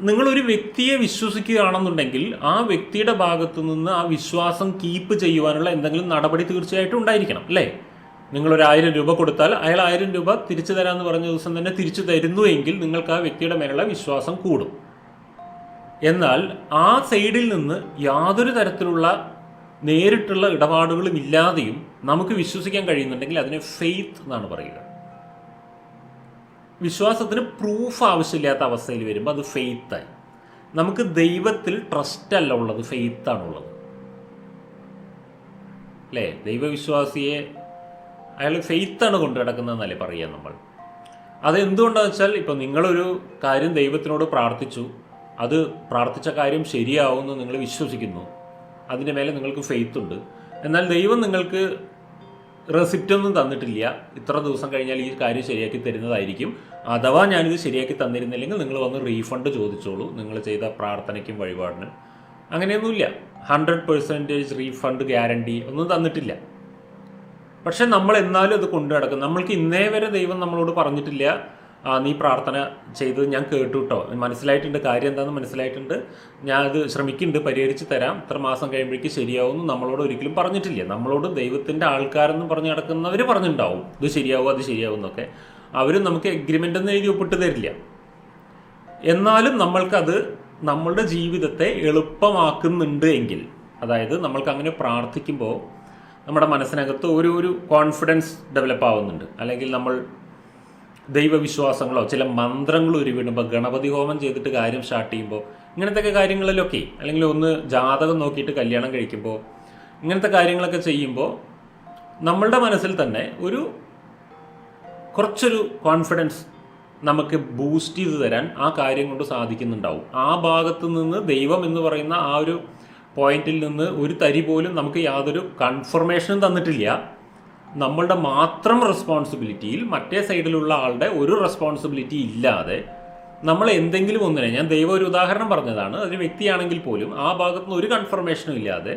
നിങ്ങളൊരു വ്യക്തിയെ വിശ്വസിക്കുകയാണെന്നുണ്ടെങ്കിൽ ആ വ്യക്തിയുടെ ഭാഗത്തു നിന്ന് ആ വിശ്വാസം കീപ്പ് ചെയ്യുവാനുള്ള എന്തെങ്കിലും നടപടി തീർച്ചയായിട്ടും ഉണ്ടായിരിക്കണം, അല്ലേ? നിങ്ങളൊരു 1000 രൂപ കൊടുത്താൽ അയാൾ 1000 രൂപ തിരിച്ചു തരാമെന്ന് പറഞ്ഞ ദിവസം തന്നെ തിരിച്ചു തരുന്നു എങ്കിൽ നിങ്ങൾക്ക് ആ വ്യക്തിയുടെ മേലുള്ള വിശ്വാസം കൂടും. എന്നാൽ ആ സൈഡിൽ നിന്ന് യാതൊരു തരത്തിലുള്ള നേരിട്ടുള്ള ഇടപാടുകളും ഇല്ലാതെയും നമുക്ക് വിശ്വസിക്കാൻ കഴിയുന്നുണ്ടെങ്കിൽ അതിനെ ഫെയ്ത്ത് എന്നാണ് പറയുക. വിശ്വാസത്തിന് പ്രൂഫ് ആവശ്യമില്ലാത്ത അവസ്ഥയിൽ വരുമ്പോൾ അത് ഫെയ്ത്തായി. നമുക്ക് ദൈവത്തിൽ ട്രസ്റ്റ് അല്ല ഉള്ളത്, ഫെയ്ത്താണുള്ളത്, അല്ലേ? ദൈവവിശ്വാസിയെ അയാൾ ഫെയ്ത്താണ് കൊണ്ടു നടക്കുന്നതെന്നല്ലേ പറയുക നമ്മൾ. അതെന്തുകൊണ്ടാണെന്ന് വെച്ചാൽ, ഇപ്പോൾ നിങ്ങളൊരു കാര്യം ദൈവത്തിനോട് പ്രാർത്ഥിച്ചു, അത് പ്രാർത്ഥിച്ച കാര്യം ശരിയാവുമെന്ന് നിങ്ങൾ വിശ്വസിക്കുന്നു, അതിൻ്റെ മേലെ നിങ്ങൾക്ക് ഫെയ്ത്ത് ഉണ്ട്. എന്നാൽ ദൈവം നിങ്ങൾക്ക് റെസിപ്റ്റൊന്നും തന്നിട്ടില്ല, ഇത്ര ദിവസം കഴിഞ്ഞാൽ ഈ കാര്യം ശരിയാക്കി തരുന്നതായിരിക്കും, അഥവാ ഞാനിത് ശരിയാക്കി തന്നിരുന്നില്ലെങ്കിൽ നിങ്ങൾ വന്ന് റീഫണ്ട് ചോദിച്ചോളൂ നിങ്ങൾ ചെയ്ത പ്രാർത്ഥനയ്ക്കും വഴിപാടിനും. അങ്ങനെയൊന്നുമില്ല, 100% റീഫണ്ട് ഗ്യാരണ്ടി ഒന്നും തന്നിട്ടില്ല. പക്ഷെ നമ്മൾ എന്നാലും അത് കൊണ്ടു നടക്കും. നമ്മൾക്ക് ഇന്നേ വരെ ദൈവം നമ്മളോട് പറഞ്ഞിട്ടില്ല, നീ പ്രാർത്ഥന ചെയ്തത് ഞാൻ കേട്ടു കേട്ടോ, മനസ്സിലായിട്ടുണ്ട്, കാര്യം എന്താണെന്ന് മനസ്സിലായിട്ടുണ്ട്, ഞാൻ അത് ശ്രമിക്കുന്നുണ്ട്, പരിഹരിച്ച് തരാം, ഇത്ര മാസം കഴിയുമ്പോഴേക്ക് ശരിയാവുമെന്ന് നമ്മളോട് ഒരിക്കലും പറഞ്ഞിട്ടില്ല. നമ്മളോട് ദൈവത്തിൻ്റെ ആൾക്കാരെന്ന് പറഞ്ഞ് നടക്കുന്നവർ പറഞ്ഞിട്ടുണ്ടാവും ഇത് ശരിയാവും അത് ശരിയാവും എന്നൊക്കെ. അവരും നമുക്ക് എഗ്രിമെൻ്റ് ഒന്നും എഴുതി ഒപ്പിട്ട് തരില്ല. എന്നാലും നമ്മൾക്കത് നമ്മളുടെ ജീവിതത്തെ എളുപ്പമാക്കുന്നുണ്ട് എങ്കിൽ, അതായത് നമ്മൾക്ക് അങ്ങനെ പ്രാർത്ഥിക്കുമ്പോൾ നമ്മുടെ മനസ്സിനകത്ത് ഒരു കോൺഫിഡൻസ് ഡെവലപ്പ് ആവുന്നുണ്ട്, അല്ലെങ്കിൽ നമ്മൾ ദൈവവിശ്വാസങ്ങളോ ചില മന്ത്രങ്ങളോ ഉരുവിടുമ്പോൾ, ഗണപതി ഹോമം ചെയ്തിട്ട് കാര്യം സ്റ്റാർട്ട് ചെയ്യുമ്പോൾ, ഇങ്ങനത്തെ കാര്യങ്ങളിലൊക്കെ, അല്ലെങ്കിൽ ഒന്ന് ജാതകം നോക്കിയിട്ട് കല്യാണം കഴിക്കുമ്പോൾ, ഇങ്ങനത്തെ കാര്യങ്ങളൊക്കെ ചെയ്യുമ്പോൾ നമ്മളുടെ മനസ്സിൽ തന്നെ കുറച്ചൊരു കോൺഫിഡൻസ് നമുക്ക് ബൂസ്റ്റ് ചെയ്ത് തരാൻ ആ കാര്യം കൊണ്ട് സാധിക്കുന്നുണ്ടാവും. ആ ഭാഗത്ത് നിന്ന് ദൈവം എന്ന് പറയുന്ന ആ ഒരു പോയിന്റിൽ നിന്ന് ഒരു തരി പോലും നമുക്ക് യാതൊരു കൺഫർമേഷനും തന്നിട്ടില്ല. നമ്മളുടെ മാത്രം റെസ്പോൺസിബിലിറ്റിയിൽ മറ്റേ സൈഡിലുള്ള ആളുടെ ഒരു റെസ്പോൺസിബിലിറ്റി ഇല്ലാതെ നമ്മൾ എന്തെങ്കിലും ഒന്നിനെ, ഞാൻ ദൈവം ഒരു ഉദാഹരണം പറഞ്ഞതാണ്, അതൊരു വ്യക്തിയാണെങ്കിൽ പോലും ആ ഭാഗത്തുനിന്ന് ഒരു കൺഫർമേഷനും ഇല്ലാതെ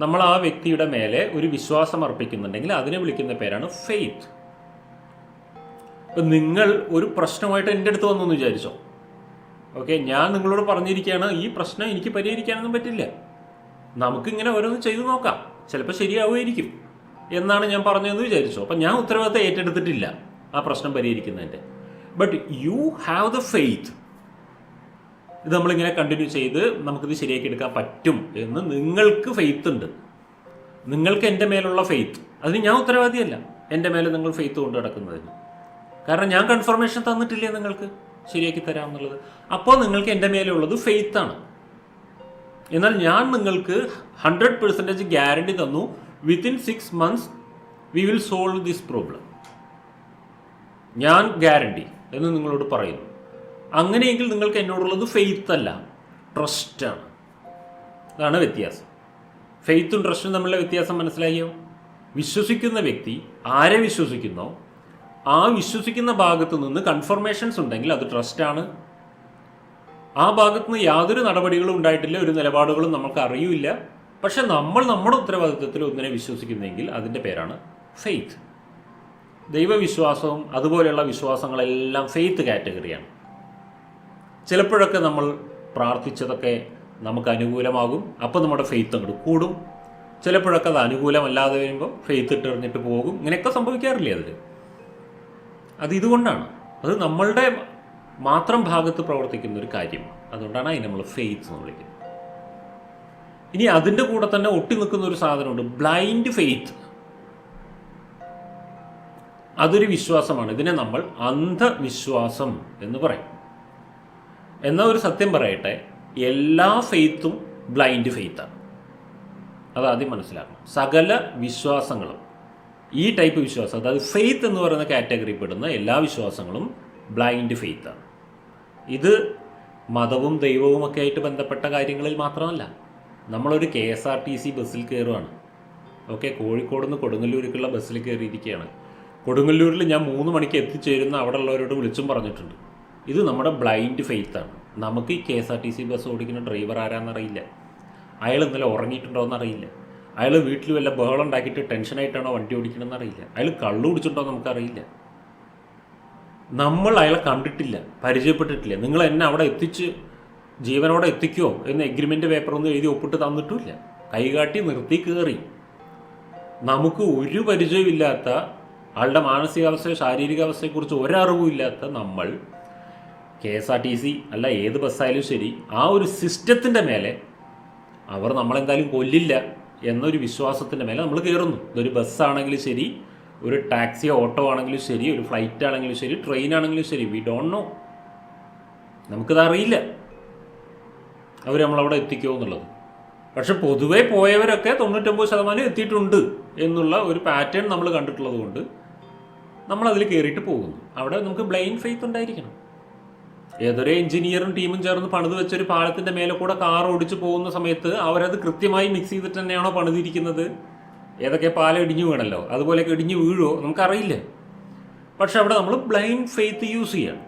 നമ്മൾ ആ വ്യക്തിയുടെ മേലെ ഒരു വിശ്വാസം അർപ്പിക്കുന്നുണ്ടെങ്കിൽ അതിനെ വിളിക്കുന്ന പേരാണ് ഫെയ്ത്ത്. ഇപ്പം നിങ്ങൾ ഒരു പ്രശ്നമായിട്ട് എൻ്റെ അടുത്ത് വന്നു വിചാരിച്ചോ, ഓക്കെ, ഞാൻ നിങ്ങളോട് പറഞ്ഞിരിക്കുകയാണ് ഈ പ്രശ്നം എനിക്ക് പരിഹരിക്കാനൊന്നും പറ്റില്ല, നമുക്കിങ്ങനെ ഓരോന്ന് ചെയ്തു നോക്കാം, ചിലപ്പോൾ ശരിയാവുമായിരിക്കും എന്നാണ് ഞാൻ പറഞ്ഞതെന്ന് വിചാരിച്ചോ. അപ്പം ഞാൻ ഉത്തരവാദിത്തം ഏറ്റെടുത്തിട്ടില്ല ആ പ്രശ്നം പരിഹരിക്കുന്നതിൻ്റെ. But you have the faith, ഇത് നമ്മളിങ്ങനെ കണ്ടിന്യൂ ചെയ്ത് നമുക്കിത് ശരിയാക്കി എടുക്കാൻ പറ്റും എന്ന് നിങ്ങൾക്ക് ഫെയ്ത്ത് ഉണ്ട്. നിങ്ങൾക്ക് എൻ്റെ മേലുള്ള ഫെയ്ത്ത്, അതിന് ഞാൻ ഉത്തരവാദിയല്ല, എൻ്റെ മേലെ നിങ്ങൾ ഫെയ്ത്ത് കൊണ്ട് നടക്കുന്നതിന്. കാരണം ഞാൻ കൺഫർമേഷൻ തന്നിട്ടില്ല നിങ്ങൾക്ക് ശരിയാക്കി തരാമെന്നുള്ളത്. അപ്പോൾ നിങ്ങൾക്ക് എൻ്റെ മേലെ ഉള്ളത് ഫെയ്ത്താണ്. എന്നാൽ ഞാൻ നിങ്ങൾക്ക് 100% ഗ്യാരണ്ടി തന്നു, within 6 months we will solve this problem, ഞാൻ ഗ്യാരണ്ടി എന്ന് നിങ്ങളോട് പറയുന്നു. അങ്ങനെയെങ്കിൽ നിങ്ങൾക്ക് എന്നോടുള്ളത് ഫെയ്ത്ത് അല്ല, ട്രസ്റ്റാണ്. അതാണ് വ്യത്യാസം. ഫെയ്ത്തും ട്രസ്റ്റും തമ്മിലുള്ള വ്യത്യാസം മനസ്സിലായോ? വിശ്വസിക്കുന്ന വ്യക്തി ആരെ വിശ്വസിക്കുന്നോ ആ വിശ്വസിക്കുന്ന ഭാഗത്തു നിന്ന് കൺഫർമേഷൻസ് ഉണ്ടെങ്കിൽ അത് ട്രസ്റ്റാണ്. ആ ഭാഗത്തു നിന്ന് യാതൊരു നടപടികളും ഉണ്ടായിട്ടില്ല, ഒരു നിലപാടുകളും നമുക്ക് അറിയില്ല, പക്ഷെ നമ്മൾ നമ്മുടെ ഉത്തരവാദിത്വത്തിൽ ഒന്നിനെ വിശ്വസിക്കുന്നെങ്കിൽ അതിൻ്റെ പേരാണ് ഫെയ്ത്ത്. ദൈവവിശ്വാസവും അതുപോലെയുള്ള വിശ്വാസങ്ങളെല്ലാം ഫെയ്ത്ത് കാറ്റഗറിയാണ്. ചിലപ്പോഴൊക്കെ നമ്മൾ പ്രാർത്ഥിച്ചതൊക്കെ നമുക്ക് അനുകൂലമാകും, അപ്പോൾ നമ്മുടെ ഫെയ്ത്ത് അങ്ങോട്ട് കൂടും. ചിലപ്പോഴൊക്കെ അത് അനുകൂലമല്ലാതെ വരുമ്പോൾ ഫെയ്ത്ത് ഇട്ടെറിഞ്ഞിട്ട് പോകും. ഇങ്ങനെയൊക്കെ സംഭവിക്കാറില്ലേ അതിൽ? അത് ഇതുകൊണ്ടാണ്, അത് നമ്മളുടെ മാത്രം ഭാഗത്ത് പ്രവർത്തിക്കുന്ന ഒരു കാര്യമാണ്. അതുകൊണ്ടാണ് അതിന് നമ്മൾ ഫെയ്ത്ത് എന്ന് വിളിക്കുന്നത്. ഇനി അതിൻ്റെ കൂടെ തന്നെ ഒട്ടി നിൽക്കുന്ന ഒരു സാധനമുണ്ട്, ബ്ലൈൻഡ് ഫെയ്ത്ത്. അതൊരു വിശ്വാസമാണ്. ഇതിനെ നമ്മൾ അന്ധവിശ്വാസം എന്ന് പറയും. എന്നാൽ ഒരു സത്യം പറയട്ടെ, എല്ലാ ഫെയ്ത്തും ബ്ലൈൻഡ് ഫെയ്ത്താണ്. അതാദ്യം മനസ്സിലാക്കണം. സകല വിശ്വാസങ്ങളും, ഈ ടൈപ്പ് വിശ്വാസം, അതായത് ഫെയ്ത്ത് എന്ന് പറയുന്ന കാറ്റഗറി പെടുന്ന എല്ലാ വിശ്വാസങ്ങളും ബ്ലൈൻഡ് ഫെയ്ത്താണ്. ഇത് മതവും ദൈവവും ഒക്കെ ആയിട്ട് ബന്ധപ്പെട്ട കാര്യങ്ങളിൽ മാത്രമല്ല. നമ്മളൊരു KSRTC ബസ്സിൽ കയറുകയാണ്, ഓക്കെ, കോഴിക്കോട് നിന്ന് കൊടുങ്ങല്ലൂരിലേക്കുള്ള ബസ്സിൽ കയറിയിരിക്കുകയാണ്. കൊടുങ്ങല്ലൂരിൽ ഞാൻ 3 മണിക്ക് എത്തിച്ചേരുന്ന അവിടെ ഉള്ളവരോട് വിളിച്ചും പറഞ്ഞിട്ടുണ്ട്. ഇത് നമ്മുടെ ബ്ലൈൻഡ് ഫെയ്ത്താണ്. നമുക്ക് ഈ KSRTC ബസ് ഓടിക്കുന്ന ഡ്രൈവർ ആരാന്നറിയില്ല, അയാൾ ഇന്നലെ ഉറങ്ങിയിട്ടുണ്ടോ എന്നറിയില്ല, അയാൾ വീട്ടിൽ വല്ല ബഹളം ഉണ്ടാക്കിയിട്ട് ടെൻഷനായിട്ടാണോ വണ്ടി ഓടിക്കണമെന്ന് അറിയില്ല, അയാൾ കള്ളു കുടിച്ചിട്ടുണ്ടോ നമുക്കറിയില്ല, നമ്മൾ അയാളെ കണ്ടിട്ടില്ല, പരിചയപ്പെട്ടിട്ടില്ല. നിങ്ങൾ എന്നെ അവിടെ എത്തിച്ച് ജീവനോടെ എത്തിക്കുമോ എന്ന് എഗ്രിമെൻ്റ് പേപ്പറൊന്നും എഴുതി ഒപ്പിട്ട് തന്നിട്ടുമില്ല. കൈകാട്ടി നിർത്തി കയറി. നമുക്ക് ഒരു പരിചയമില്ലാത്ത ആളുടെ മാനസികാവസ്ഥയോ ശാരീരികാവസ്ഥയെക്കുറിച്ച് ഒരറിവുമില്ലാത്ത നമ്മൾ KSRTC അല്ല ഏത് ബസ്സായാലും ശരി, ആ ഒരു സിസ്റ്റത്തിൻ്റെ മേലെ അവർ നമ്മളെന്തായാലും കൊല്ലില്ല എന്നൊരു വിശ്വാസത്തിൻ്റെ മേലെ നമ്മൾ കയറുന്നു. ഇതൊരു ബസ്സാണെങ്കിലും ശരി, ഒരു ടാക്സിയോ ഓട്ടോ ആണെങ്കിലും ശരി, ഒരു ഫ്ലൈറ്റ് ആണെങ്കിലും ശരി, ട്രെയിൻ ആണെങ്കിലും ശരി, വി ഡോണ്ട് നോ. നമുക്കതറിയില്ല അവർ നമ്മളവിടെ എത്തിക്കുമോ എന്നുള്ളത്. പക്ഷെ പൊതുവെ പോയവരൊക്കെ 99% എത്തിയിട്ടുണ്ട് എന്നുള്ള ഒരു പാറ്റേൺ നമ്മൾ കണ്ടിട്ടുള്ളത് കൊണ്ട് നമ്മളതിൽ കയറിയിട്ട് പോകുന്നു. അവിടെ നമുക്ക് ബ്ലൈൻഡ് ഫെയ്ത്ത് ഉണ്ടായിരിക്കണം. ഏതൊരു എഞ്ചിനീയറും ടീമും ചേർന്ന് പണിത് വെച്ചൊരു പാലത്തിൻ്റെ മേലെ കൂടെ കാർ ഓടിച്ച് പോകുന്ന സമയത്ത് അവരത് കൃത്യമായി മിക്സ് ചെയ്തിട്ട് തന്നെയാണോ പണിതിരിക്കുന്നത്? ഏതൊക്കെ പാലം ഇടിഞ്ഞു വീണല്ലോ, അതുപോലെയൊക്കെ ഇടിഞ്ഞു വീഴുമോ നമുക്കറിയില്ല. പക്ഷെ അവിടെ നമ്മൾ ബ്ലൈൻഡ് ഫെയ്ത്ത് യൂസ് ചെയ്യണം.